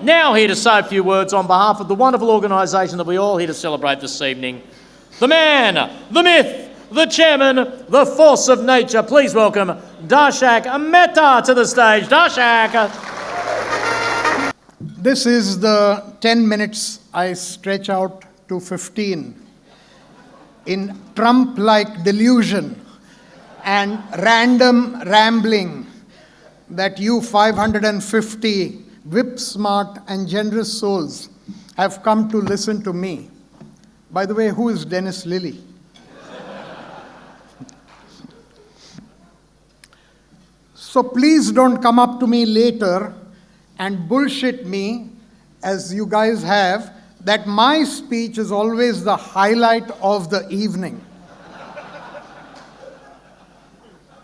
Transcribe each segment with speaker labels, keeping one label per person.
Speaker 1: now here to say a few words on behalf of the wonderful organisation that we're all here to celebrate this evening, the man, the myth, the chairman, the force of nature. Please welcome Darshak Mehta to the stage. Darshak.
Speaker 2: This is the 10 minutes I stretch out to 15 in Trump-like delusion and random rambling that you 550 whip-smart and generous souls have come to listen to me. By the way, who is Dennis Lilly? So please don't come up to me later and bullshit me, as you guys have, that my speech is always the highlight of the evening.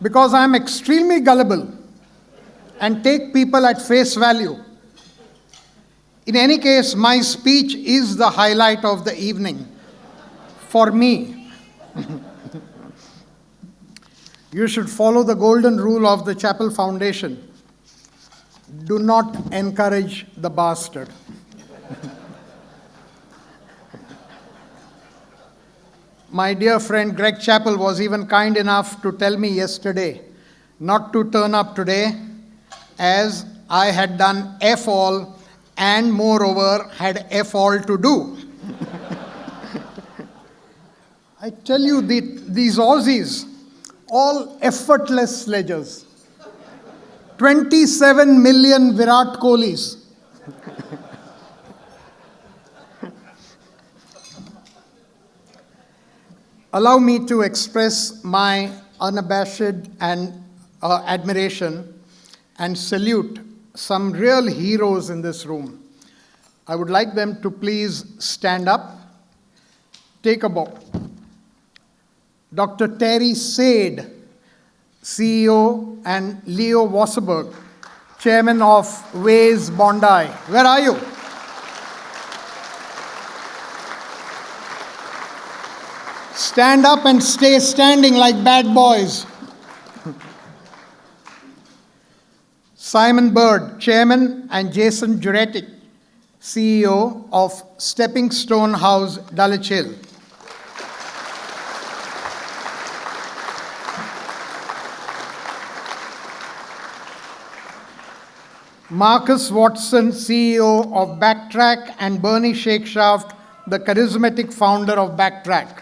Speaker 2: Because I'm extremely gullible and take people at face value. In any case, my speech is the highlight of the evening for me. You should follow the golden rule of the Chapel Foundation. Do not encourage the bastard. My dear friend Greg Chappell was even kind enough to tell me yesterday not to turn up today, as I had done F all and moreover had F all to do. I tell you, these Aussies, all effortless sledgers. 27 million Virat Kohlis. Allow me to express my unabashed and admiration and salute some real heroes in this room. I would like them to please stand up. Take a bow. Dr. Terry Sade, CEO, and Leo Wasserberg, Chairman of Ways Bondi. Where are you? Stand up and stay standing like bad boys. Simon Bird, Chairman, and Jason Juretic, CEO of Stepping Stone House, Dulwich Hill. Marcus Watson, CEO of Backtrack, and Bernie Shakeshaft, the charismatic founder of Backtrack.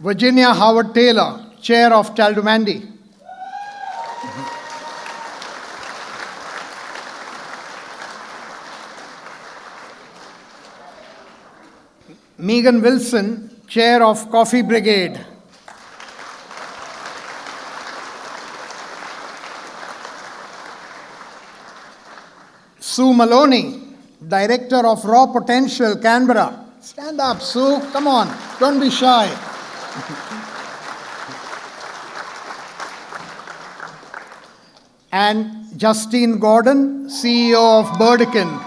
Speaker 2: Virginia Howard Taylor, Chair of Chaldumandi. Megan Wilson, Chair of Coffee Brigade. Sue Maloney, Director of Raw Potential, Canberra. Stand up, Sue. Come on. Don't be shy. And Justine Gordon, CEO of Burdekin.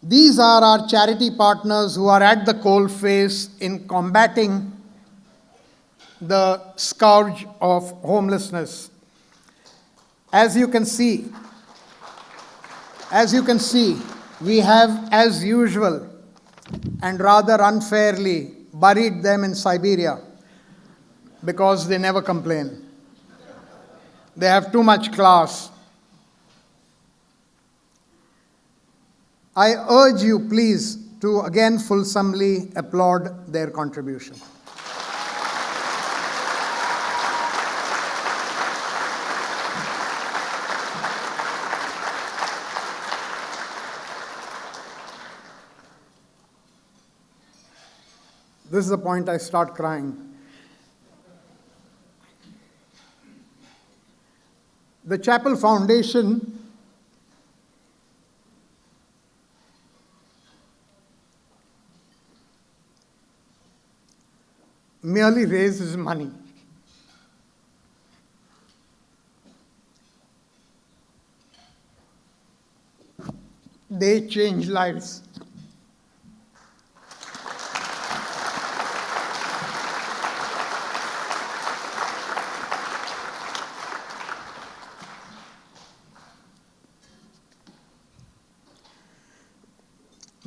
Speaker 2: These are our charity partners who are at the coalface in combating the scourge of homelessness. As you can see, we have, as usual, and rather unfairly, buried them in Siberia because they never complain. They have too much class. I urge you, please, to again fulsomely applaud their contribution. This is the point I start crying. The Chapel Foundation merely raises money. They change lives.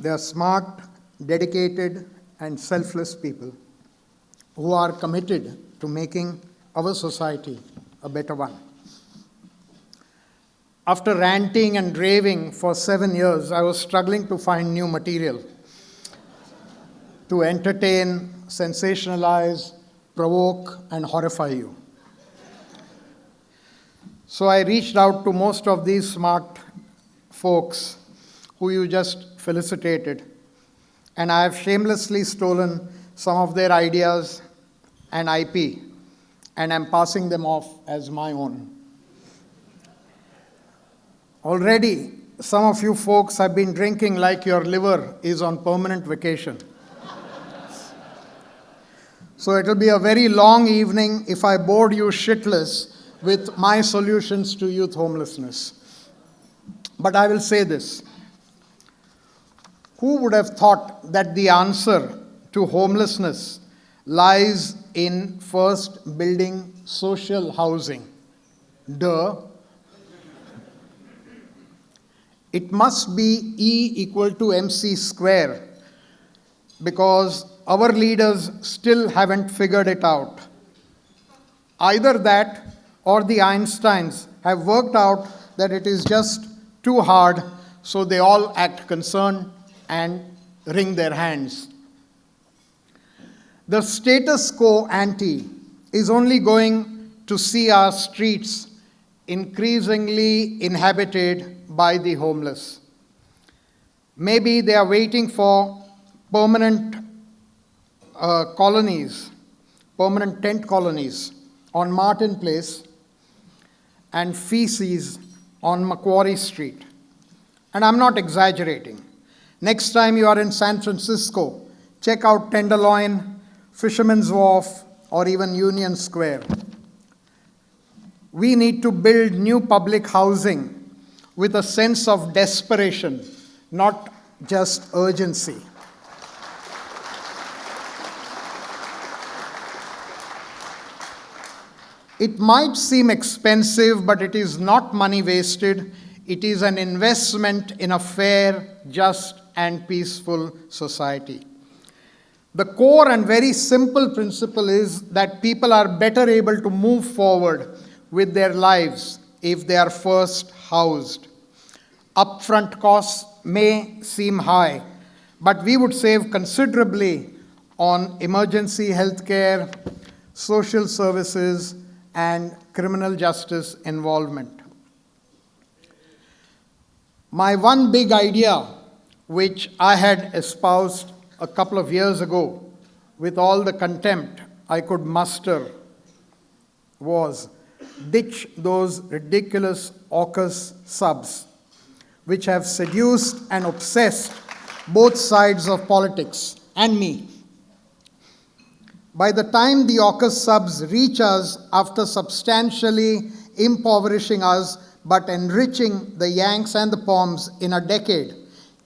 Speaker 2: They are smart, dedicated, and selfless people who are committed to making our society a better one. After ranting and raving for 7 years, I was struggling to find new material to entertain, sensationalize, provoke, and horrify you. So I reached out to most of these smart folks who you just felicitated, and I have shamelessly stolen some of their ideas and IP, and I'm passing them off as my own. Already, some of you folks have been drinking like your liver is on permanent vacation. So it'll be a very long evening if I bored you shitless with my solutions to youth homelessness. But I will say this. Who would have thought that the answer to homelessness lies in first building social housing? Duh. It must be E equal to MC square, because our leaders still haven't figured it out. Either that or the Einsteins have worked out that it is just too hard, so they all act concerned and wring their hands. The status quo ante is only going to see our streets increasingly inhabited by the homeless. Maybe they are waiting for permanent colonies, permanent tent colonies on Martin Place and feces on Macquarie Street. And I'm not exaggerating. Next time you are in San Francisco, check out Tenderloin, Fisherman's Wharf, or even Union Square. We need to build new public housing with a sense of desperation, not just urgency. It might seem expensive, but it is not money wasted. It is an investment in a fair, just, and peaceful society. The core and very simple principle is that people are better able to move forward with their lives if they are first housed. Upfront costs may seem high, but we would save considerably on emergency health care, social services, and criminal justice involvement. My one big idea, which I had espoused a couple of years ago with all the contempt I could muster, was ditch those ridiculous AUKUS subs, which have seduced and obsessed both sides of politics and me. By the time the AUKUS subs reach us after substantially impoverishing us but enriching the Yanks and the Poms in a decade,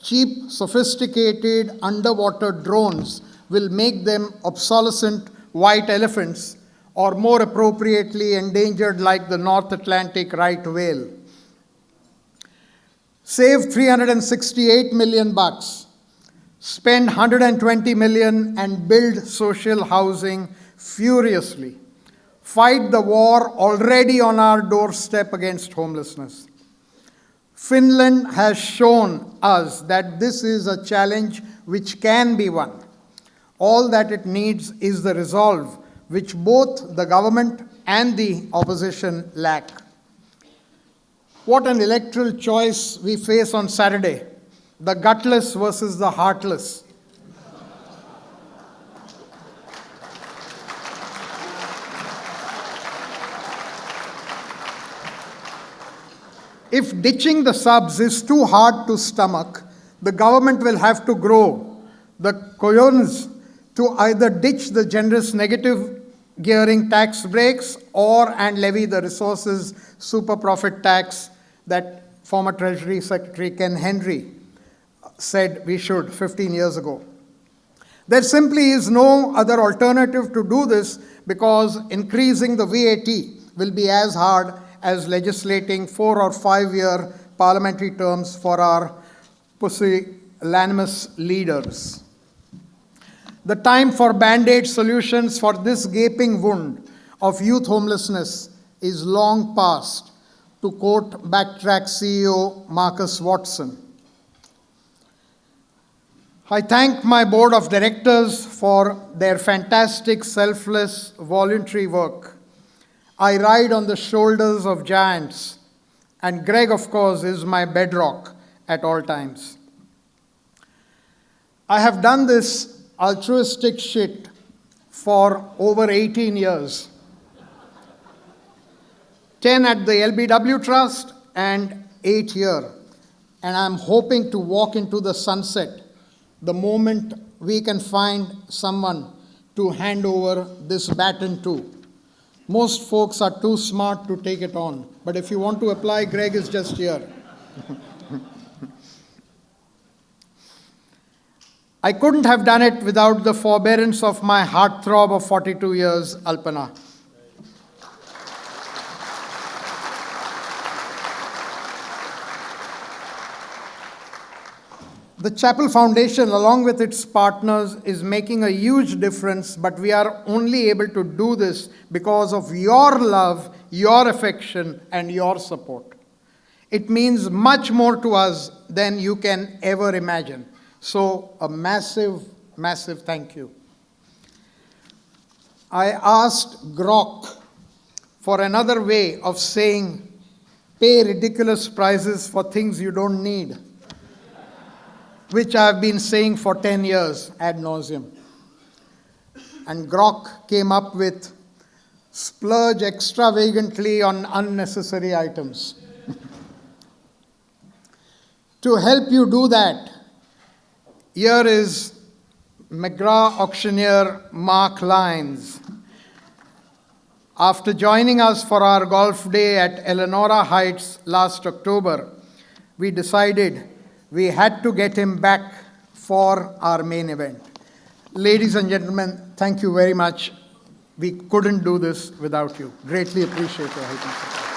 Speaker 2: cheap, sophisticated underwater drones will make them obsolescent white elephants, or more appropriately endangered like the North Atlantic right whale. Save $368 million, spend $120 million and build social housing furiously. Fight the war already on our doorstep against homelessness. Finland has shown us that this is a challenge which can be won. All that it needs is the resolve which both the government and the opposition lack. What an electoral choice we face on Saturday, the gutless versus the heartless. If ditching the subs is too hard to stomach, the government will have to grow the cojones to either ditch the generous negative gearing tax breaks and levy the resources super profit tax that former Treasury Secretary Ken Henry said we should 15 years ago. There simply is no other alternative to do this because increasing the VAT will be as hard as legislating 4 or 5 year parliamentary terms for our pusillanimous leaders. The time for band-aid solutions for this gaping wound of youth homelessness is long past, to quote Backtrack CEO Marcus Watson. I thank my board of directors for their fantastic, selfless, voluntary work. I ride on the shoulders of giants, and Greg, of course, is my bedrock at all times. I have done this altruistic shit for over 18 years. 10 at the LBW Trust and 8 here. And I'm hoping to walk into the sunset the moment we can find someone to hand over this baton to. Most folks are too smart to take it on, but if you want to apply, Greg is just here. I couldn't have done it without the forbearance of my heartthrob of 42 years, Alpana. The Chapel Foundation, along with its partners, is making a huge difference, but we are only able to do this because of your love, your affection, and your support. It means much more to us than you can ever imagine. So, a massive, massive thank you. I asked Grok for another way of saying, pay ridiculous prices for things you don't need, which I've been saying for 10 years ad nauseum. And Grok came up with splurge extravagantly on unnecessary items. To help you do that, here is McGrath auctioneer Mark Lyons. After joining us for our golf day at Eleanora Heights last October, we decided we had to get him back for our main event. Ladies and gentlemen, thank you very much. We couldn't do this without you. Greatly appreciate your help.